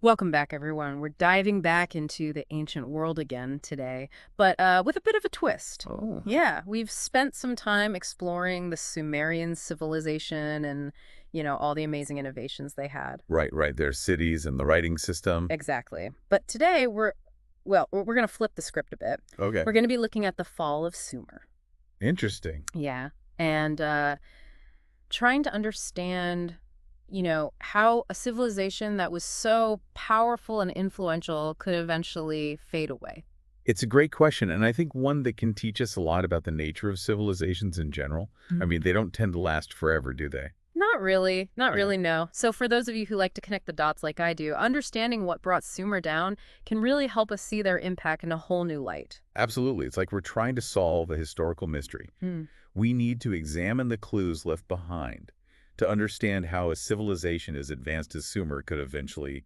Welcome back, everyone. We're diving back into the ancient world again today, but with a bit of a twist. Oh, Yeah, we've spent some time exploring the Sumerian civilization and, all the amazing innovations they had. right, right. There's cities and the writing system. Exactly. But today we're going to flip the script a bit. Okay. We're going to be looking at the fall of Sumer. Interesting. Yeah. And trying to understand, how a civilization that was so powerful and influential could eventually fade away. It's a great question, and I think one that can teach us a lot about the nature of civilizations in general. I Mm. mean, they don't tend to last forever, do they? Not really. Not Yeah. really, no. So for those of you who like to connect the dots like I do, understanding what brought Sumer down can really help us see their impact in a whole new light. Absolutely. It's like we're trying to solve a historical mystery. Hmm. We need to examine the clues left behind to understand how a civilization as advanced as Sumer could eventually,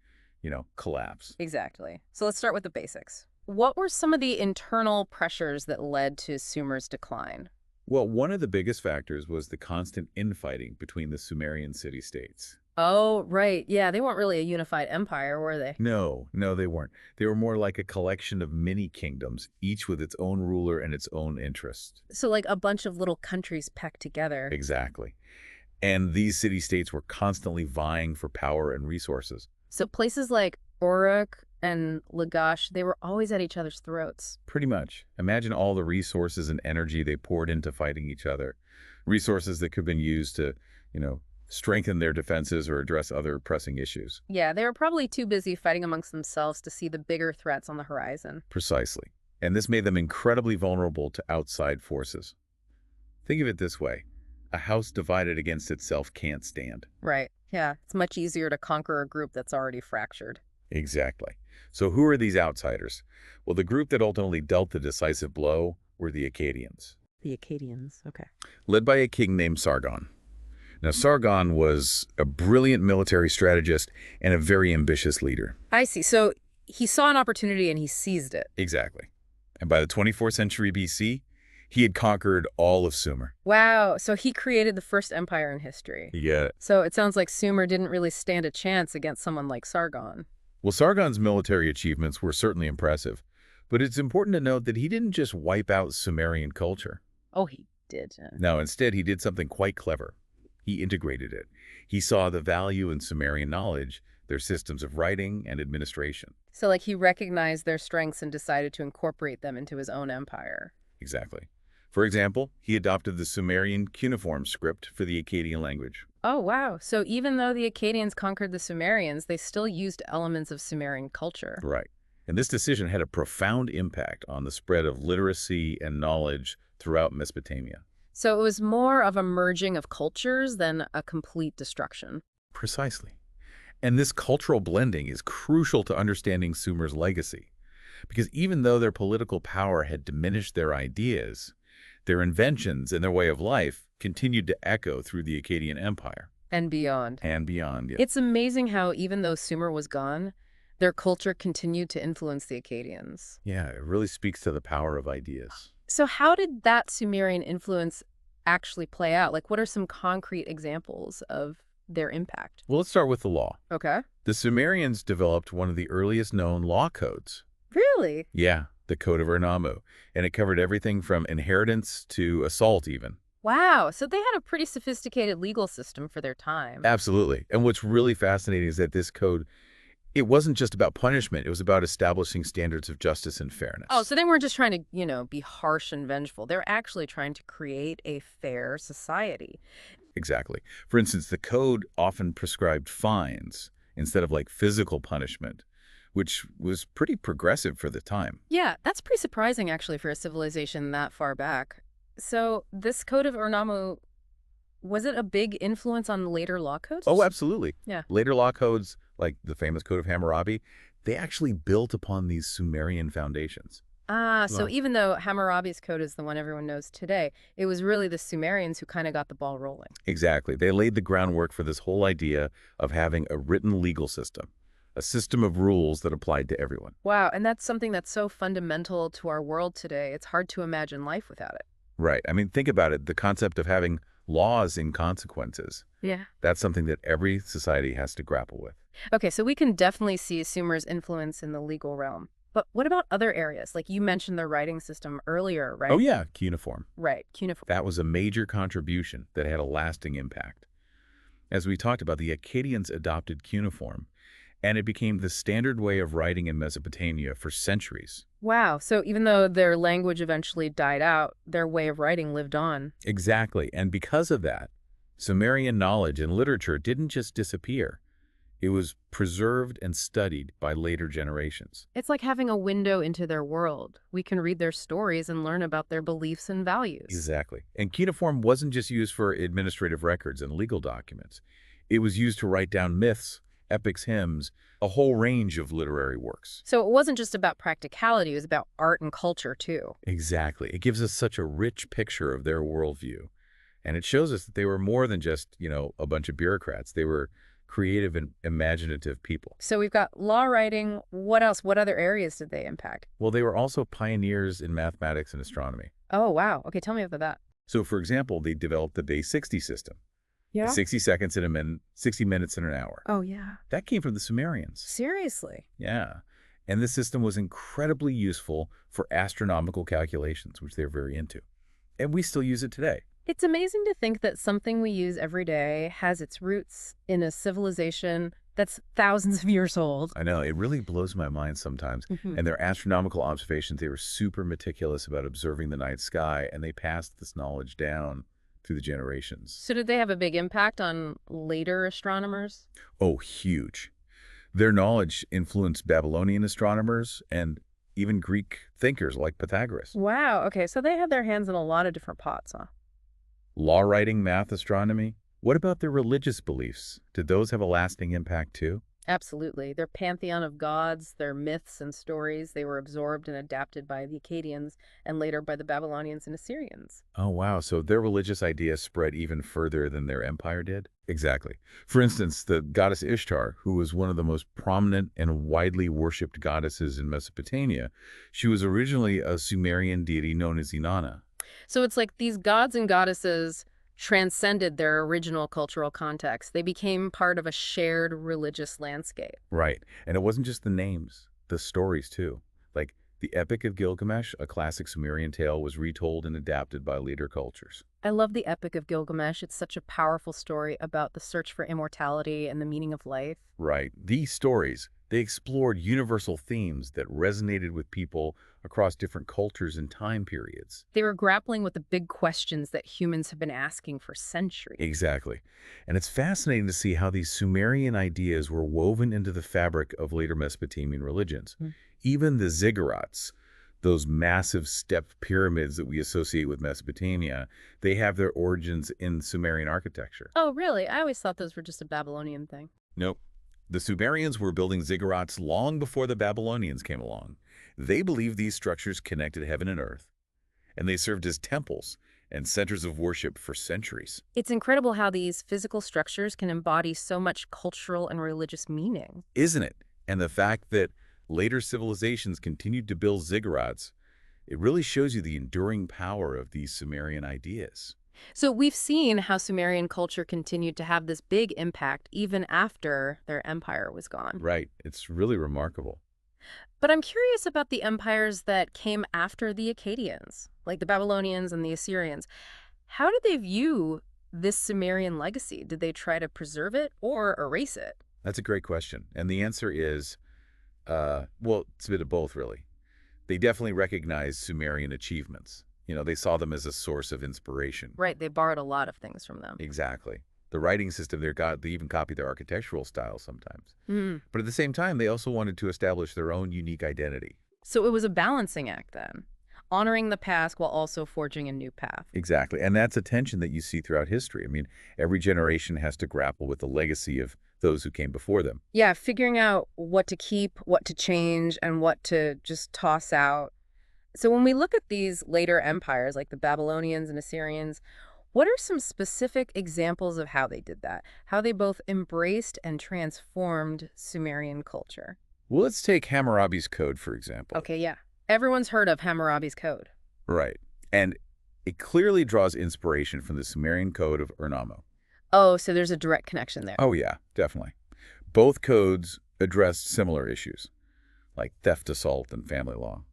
collapse. Exactly. So let's start with the basics. What were some of the internal pressures that led to Sumer's decline? Well, one of the biggest factors was the constant infighting between the Sumerian city-states. Oh, right. Yeah, they weren't really a unified empire, were they? No, no, they weren't. They were more like a collection of mini kingdoms, each with its own ruler and its own interests. So like a bunch of little countries packed together. Exactly. And these city-states were constantly vying for power and resources. So places like Uruk and Lagash, they were always at each other's throats. Pretty much. Imagine all the resources and energy they poured into fighting each other. Resources that could have been used to, you know, strengthen their defenses or address other pressing issues. Yeah, they were probably too busy fighting amongst themselves to see the bigger threats on the horizon. Precisely. And this made them incredibly vulnerable to outside forces. Think of it this way. A house divided against itself can't stand. Right. Yeah, it's much easier to conquer a group that's already fractured. Exactly. So who are these outsiders? Well, the group that ultimately dealt the decisive blow were the Akkadians, The Akkadians. Okay. led by a king named Sargon. Now, Sargon was a brilliant military strategist and a very ambitious leader. I see. So he saw an opportunity and he seized it. Exactly. And by the 24th century BC, he had conquered all of Sumer. Wow. So he created the first empire in history. Yeah. So it sounds like Sumer didn't really stand a chance against someone like Sargon. Well, Sargon's military achievements were certainly impressive, but it's important to note that he didn't just wipe out Sumerian culture. Oh, he did. No, instead, he did something quite clever. He integrated it. He saw the value in Sumerian knowledge, their systems of writing and administration. So like he recognized their strengths and decided to incorporate them into his own empire. Exactly. For example, he adopted the Sumerian cuneiform script for the Akkadian language. Oh, wow. So even though the Akkadians conquered the Sumerians, they still used elements of Sumerian culture. Right. And this decision had a profound impact on the spread of literacy and knowledge throughout Mesopotamia. So it was more of a merging of cultures than a complete destruction. Precisely. And this cultural blending is crucial to understanding Sumer's legacy, because even though their political power had diminished their ideas, their inventions and their way of life continued to echo through the Akkadian Empire And beyond. and beyond. Yeah. It's amazing how even though Sumer was gone, their culture continued to influence the Akkadians. Yeah, it really speaks to the power of ideas. So how did that Sumerian influence actually play out? Like, what are some concrete examples of their impact? Well, let's start with the law. Okay. The Sumerians developed one of the earliest known law codes. Really? Yeah, the Code of Urnamu, and it covered everything from inheritance to assault even. Wow. So they had a pretty sophisticated legal system for their time. Absolutely. And what's really fascinating is that this code, it wasn't just about punishment, it was about establishing standards of justice and fairness. Oh, so they weren't just trying to, be harsh and vengeful. They're actually trying to create a fair society. Exactly. For instance, the code often prescribed fines instead of like physical punishment, which was pretty progressive for the time. Yeah, that's pretty surprising actually for a civilization that far back. So this Code of Urnamu, was it a big influence on later law codes? Oh, absolutely. Yeah. Later law codes, like the famous Code of Hammurabi, they actually built upon these Sumerian foundations. Ah, so Wow. even though Hammurabi's code is the one everyone knows today, it was really the Sumerians who kind of got the ball rolling. Exactly. They laid the groundwork for this whole idea of having a written legal system, a system of rules that applied to everyone. Wow, and that's something that's so fundamental to our world today. It's hard to imagine life without it. Right. I mean, think about it. The concept of having laws and consequences. Yeah. That's something that every society has to grapple with. Okay, so we can definitely see Sumer's influence in the legal realm. But what about other areas? Like you mentioned the writing system earlier, Oh right? yeah, cuneiform. Right, cuneiform. That was a major contribution that had a lasting impact. As we talked about, the Akkadians adopted cuneiform, and it became the standard way of writing in Mesopotamia for centuries. Wow, so even though their language eventually died out, their way of writing lived on. Exactly, and because of that, Sumerian knowledge and literature didn't just disappear. It was preserved and studied by later generations. It's like having a window into their world. We can read their stories and learn about their beliefs and values. Exactly. And cuneiform wasn't just used for administrative records and legal documents. It was used to write down myths, epics, hymns, a whole range of literary works. So it wasn't just about practicality, it was about art and culture too. Exactly. It gives us such a rich picture of their worldview. And it shows us that they were more than just, a bunch of bureaucrats. They were creative and imaginative people. So we've got law writing. What else? What other areas did they impact? Well, they were also pioneers in mathematics and astronomy. Oh, wow. Okay, tell me about that. So, for example, they developed the base 60 system, Yeah. 60 seconds in a minute, 60 minutes in an hour. Oh, yeah. That came from the Sumerians. Seriously? Yeah. And this system was incredibly useful for astronomical calculations, which they're very into. And we still use it today. It's amazing to think that something we use every day has its roots in a civilization that's thousands of years old. I know, it really blows my mind sometimes. Mhm. And their astronomical observations, they were super meticulous about observing the night sky, and they passed this knowledge down through the generations. So did they have a big impact on later astronomers? Oh, huge. Their knowledge influenced Babylonian astronomers and even Greek thinkers like Pythagoras. Wow. Okay, so they had their hands in a lot of different pots, huh? Law writing, math, astronomy. What about their religious beliefs? Did those have a lasting impact too? Absolutely. Their pantheon of gods, their myths and stories, they were absorbed and adapted by the Akkadians and later by the Babylonians and Assyrians. Oh, wow. So their religious ideas spread even further than their empire did? Exactly. For instance, the goddess Ishtar, who was one of the most prominent and widely worshipped goddesses in Mesopotamia, she was originally a Sumerian deity known as Inanna. So it's like these gods and goddesses transcended their original cultural context. They became part of a shared religious landscape. Right. And it wasn't just the names, the stories too. Like the Epic of Gilgamesh, a classic Sumerian tale, was retold and adapted by later cultures. I love the Epic of Gilgamesh. It's such a powerful story about the search for immortality and the meaning of life. Right. These stories, they explored universal themes that resonated with people across different cultures and time periods. They were grappling with the big questions that humans have been asking for centuries. Exactly. And it's fascinating to see how these Sumerian ideas were woven into the fabric of later Mesopotamian religions. Mm. Even the ziggurats, those massive stepped pyramids that we associate with Mesopotamia, they have their origins in Sumerian architecture. Oh, really? I always thought those were just a Babylonian thing. Nope. The Sumerians were building ziggurats long before the Babylonians came along. They believed these structures connected heaven and earth, and they served as temples and centers of worship for centuries. It's incredible how these physical structures can embody so much cultural and religious meaning. Isn't it? And the fact that later civilizations continued to build ziggurats, it really shows you the enduring power of these Sumerian ideas. So we've seen how Sumerian culture continued to have this big impact even after their empire was gone. Right. It's really remarkable. But I'm curious about the empires that came after the Akkadians, like the Babylonians and the Assyrians. How did they view this Sumerian legacy? Did they try to preserve it or erase it? That's a great question. And the answer is, well, it's a bit of both, really. They definitely recognized Sumerian achievements. They saw them as a source of inspiration. Right, they borrowed a lot of things from them. Exactly. The writing system, they even copied their architectural style sometimes. Mm. But at the same time, they also wanted to establish their own unique identity. So it was a balancing act then, honoring the past while also forging a new path. Exactly. And that's a tension that you see throughout history. I mean, every generation has to grapple with the legacy of those who came before them. Yeah, figuring out what to keep, what to change, and what to just toss out. So when we look at these later empires, like the Babylonians and Assyrians, what are some specific examples of how they did that? How they both embraced and transformed Sumerian culture? Well, let's take Hammurabi's Code, for example. Okay, yeah. Everyone's heard of Hammurabi's Code. Right. And It clearly draws inspiration from the Sumerian code of Urnamo. Oh, so there's a direct connection there. Oh yeah, definitely. Both codes addressed similar issues, like theft, assault, and family law.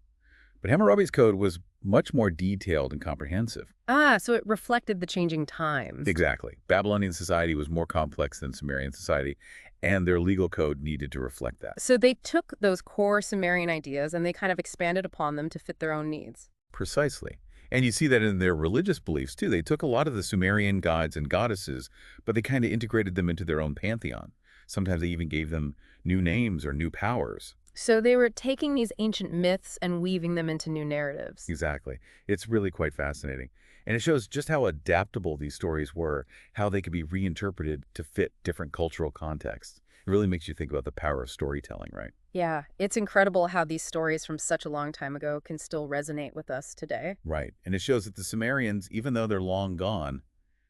But Hammurabi's code was much more detailed and comprehensive. Ah, so it reflected the changing times. Exactly. Babylonian society was more complex than Sumerian society, and their legal code needed to reflect that. So they took those core Sumerian ideas and they kind of expanded upon them to fit their own needs. Precisely. And you see that in their religious beliefs, too. They took a lot of the Sumerian gods and goddesses, but they kind of integrated them into their own pantheon. Sometimes they even gave them new names or new powers. So they were taking these ancient myths and weaving them into new narratives. Exactly. It's really quite fascinating. And it shows just how adaptable these stories were, how they could be reinterpreted to fit different cultural contexts. It really makes you think about the power of storytelling, right? Yeah, it's incredible how these stories from such a long time ago can still resonate with us today. Right. And it shows that the Sumerians, even though they're long gone,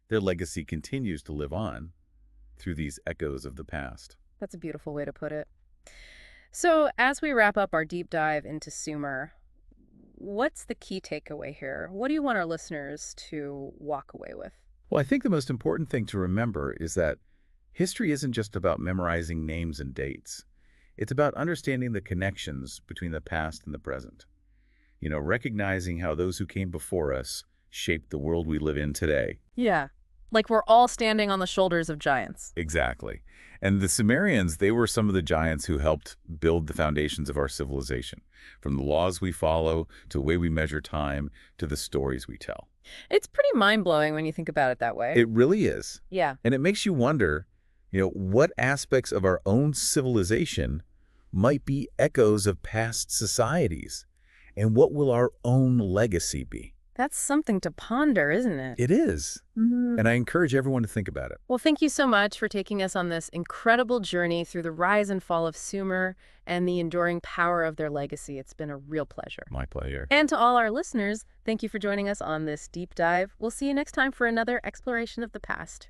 their legacy continues to live on through these echoes of the past. That's a beautiful way to put it. So, as we wrap up our deep dive into Sumer, what's the key takeaway here? What do you want our listeners to walk away with? Well, I think the most important thing to remember is that history isn't just about memorizing names and dates. It's about understanding the connections between the past and the present. Recognizing how those who came before us shaped the world we live in today. Yeah, like we're all standing on the shoulders of giants. Exactly. And the Sumerians, they were some of the giants who helped build the foundations of our civilization, from the laws we follow to the way we measure time to the stories we tell. It's pretty mind-blowing when you think about it that way. It really is. Yeah. And it makes you wonder, what aspects of our own civilization might be echoes of past societies, and what will our own legacy be? That's something to ponder, isn't it? It is. Mhm. And I encourage everyone to think about it. Well, thank you so much for taking us on this incredible journey through the rise and fall of Sumer and the enduring power of their legacy. It's been a real pleasure. My pleasure. And to all our listeners, thank you for joining us on this deep dive. We'll see you next time for another exploration of the past.